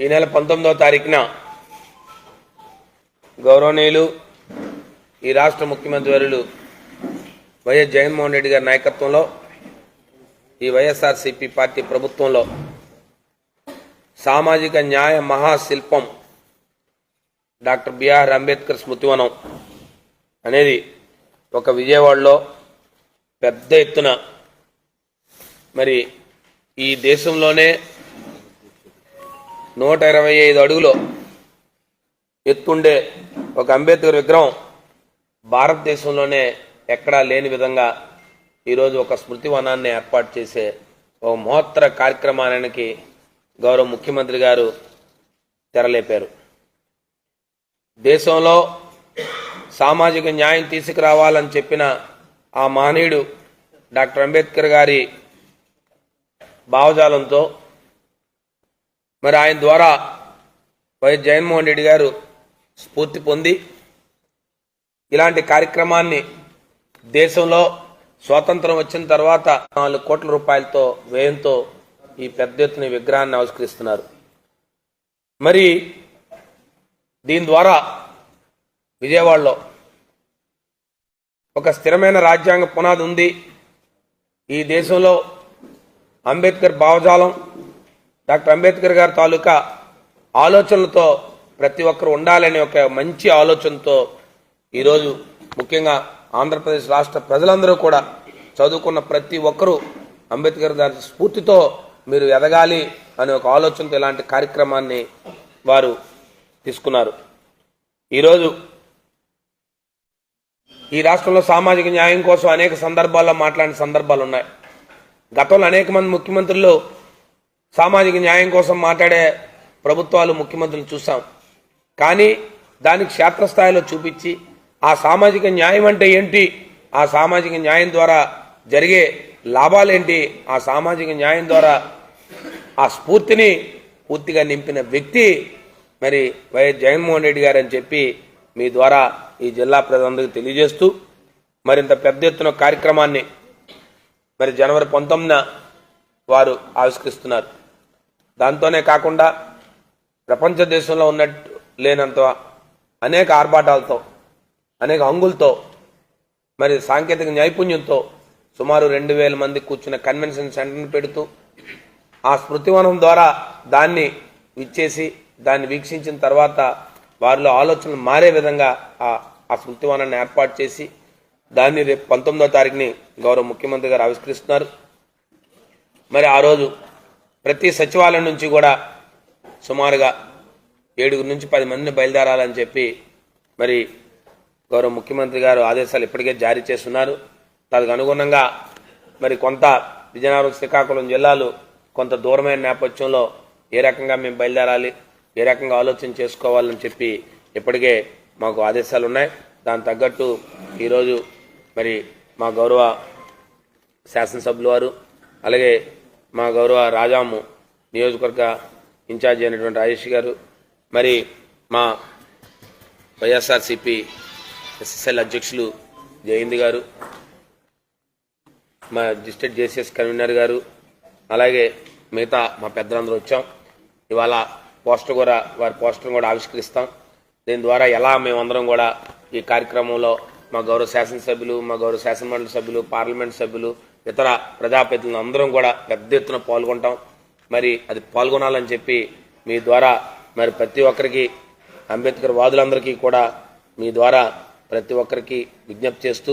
ఈ నెల 19వ తారీఖున గౌరవనీయులు ఈ రాష్ట్ర ముఖ్యమంత్రి వర్యులు వైఎస్ జగన్మోహన్ రెడ్డి గారి నాయకత్వంలో ఈ వైఎస్ఆర్సీపీ పార్టీ ప్రభుత్వంలో సామాజిక న్యాయ మహాశిల్పం డాక్టర్ బిఆర్ అంబేద్కర్ స్మృతివనం అనేది ఒక విజయవాడలో పెద్ద ఎత్తున మరి ఈ దేశంలోనే 125 అడుగులు ఎత్తుండే ఒక అంబేద్కర్ విగ్రహం భారతదేశంలోనే ఎక్కడా లేని విధంగా ఈరోజు ఒక స్మృతి వనాన్ని ఏర్పాటు చేసే ఒక మహత్తర కార్యక్రమానికి గౌరవ ముఖ్యమంత్రి గారు తెరలేపారు. దేశంలో సామాజిక న్యాయం తీసుకురావాలని చెప్పిన ఆ మహనీయుడు డాక్టర్ అంబేద్కర్ గారి భావజాలంతో మరి ఆయన ద్వారా వైఎస్ జగన్మోహన్ రెడ్డి గారు స్ఫూర్తి పొంది ఇలాంటి కార్యక్రమాన్ని దేశంలో స్వాతంత్రం వచ్చిన తర్వాత 4 కోట్ల రూపాయలతో వ్యయంతో ఈ పెద్ద ఎత్తున విగ్రహాన్ని ఆవిష్కరిస్తున్నారు. మరి దీని ద్వారా విజయవాడలో ఒక స్థిరమైన రాజ్యాంగ పునాది ఉంది. ఈ దేశంలో అంబేద్కర్ భావజాలం డాక్టర్ అంబేద్కర్ గారి తాలూకా ఆలోచనలతో ప్రతి ఒక్కరు ఉండాలనే ఒక మంచి ఆలోచనతో ఈరోజు ముఖ్యంగా ఆంధ్రప్రదేశ్ రాష్ట్ర ప్రజలందరూ కూడా చదువుకున్న ప్రతి ఒక్కరూ అంబేద్కర్ గారి స్ఫూర్తితో మీరు ఎదగాలి అనే ఒక ఆలోచనతో ఇలాంటి కార్యక్రమాన్ని వారు తీసుకున్నారు. ఈరోజు ఈ రాష్ట్రంలో సామాజిక న్యాయం కోసం అనేక సందర్భాల్లో మాట్లాడిన సందర్భాలు ఉన్నాయి. గతంలో అనేక మంది ముఖ్యమంత్రులు సామాజిక న్యాయం కోసం మాట్లాడే ప్రభుత్వాలు ముఖ్యమంత్రులు చూసాం. కానీ దానికి క్షేత్రస్థాయిలో చూపించి ఆ సామాజిక న్యాయం అంటే ఏంటి, ఆ సామాజిక న్యాయం ద్వారా జరిగే లాభాలేంటి, ఆ సామాజిక న్యాయం ద్వారా ఆ స్ఫూర్తిని పూర్తిగా నింపిన వ్యక్తి మరి వైఎస్ జగన్మోహన్ రెడ్డి గారు అని చెప్పి మీ ద్వారా ఈ జిల్లా ప్రజలందరికీ తెలియజేస్తూ మరింత పెద్ద ఎత్తున కార్యక్రమాన్ని మరి జనవరి 19న వారు ఆవిష్కరిస్తున్నారు. దాంతోనే కాకుండా ప్రపంచ దేశంలో ఉన్నట్టు లేనంత అనేక ఆర్భాటాలతో అనేక హంగులతో మరి సాంకేతిక నైపుణ్యంతో సుమారు 2000 మంది కూర్చున్న కన్వెన్షన్ సెంటర్ని పెడుతూ ఆ స్మృతివనం ద్వారా దాన్ని ఇచ్చేసి దాన్ని వీక్షించిన తర్వాత వారిలో ఆలోచనలు మారే విధంగా ఆ స్మృతివనాన్ని ఏర్పాటు చేసి దాన్ని రేపు 19వ తారీఖుని గౌరవ ముఖ్యమంత్రి గారు ఆవిష్కరిస్తున్నారు. మరి ఆ రోజు ప్రతి సచివాలయం నుంచి కూడా సుమారుగా 7 నుంచి 10 మందిని బయలుదేరాలని చెప్పి మరి గౌరవ ముఖ్యమంత్రి గారు ఆదేశాలు ఇప్పటికే జారీ చేస్తున్నారు. దానికి అనుగుణంగా మరి కొంత విజయనగరం శ్రీకాకుళం జిల్లాలు కొంత దూరమైన నేపథ్యంలో ఏ రకంగా మేము బయలుదేరాలి, ఏ రకంగా ఆలోచన చేసుకోవాలని చెప్పి ఇప్పటికే మాకు ఆదేశాలు ఉన్నాయి. దాని తగ్గట్టు ఈరోజు మరి మా గౌరవ శాసనసభ్యుల వారు అలాగే మా గౌరవ రాజాము నియోజకవర్గ ఇన్ఛార్జి అయినటువంటి రాజేష్ గారు మరి మా వైఎస్ఆర్సీపీ ఎస్ఎస్ఎల్ అధ్యక్షులు జయంతి గారు మా డిస్ట్రిక్ట్ జేసీఎస్ కన్వీనర్ గారు అలాగే మిగతా మా పెద్దలందరూ వచ్చాం. ఇవాళ వారి పోస్టర్ కూడా ఆవిష్కరిస్తాం. దీని ద్వారా ఎలా మేమందరం కూడా ఈ కార్యక్రమంలో మా గౌరవ శాసనసభ్యులు, మా గౌరవ శాసనమండలి సభ్యులు, పార్లమెంట్ సభ్యులు, ఇతర ప్రజాప్రతినిధులు అందరం కూడా పెద్ద ఎత్తున పాల్గొంటాం. మరి అది పాల్గొనాలని చెప్పి మీ ద్వారా మరి ప్రతి ఒక్కరికి అంబేద్కర్ వాదులందరికీ కూడా మీ ద్వారా ప్రతి ఒక్కరికి విజ్ఞప్తి చేస్తూ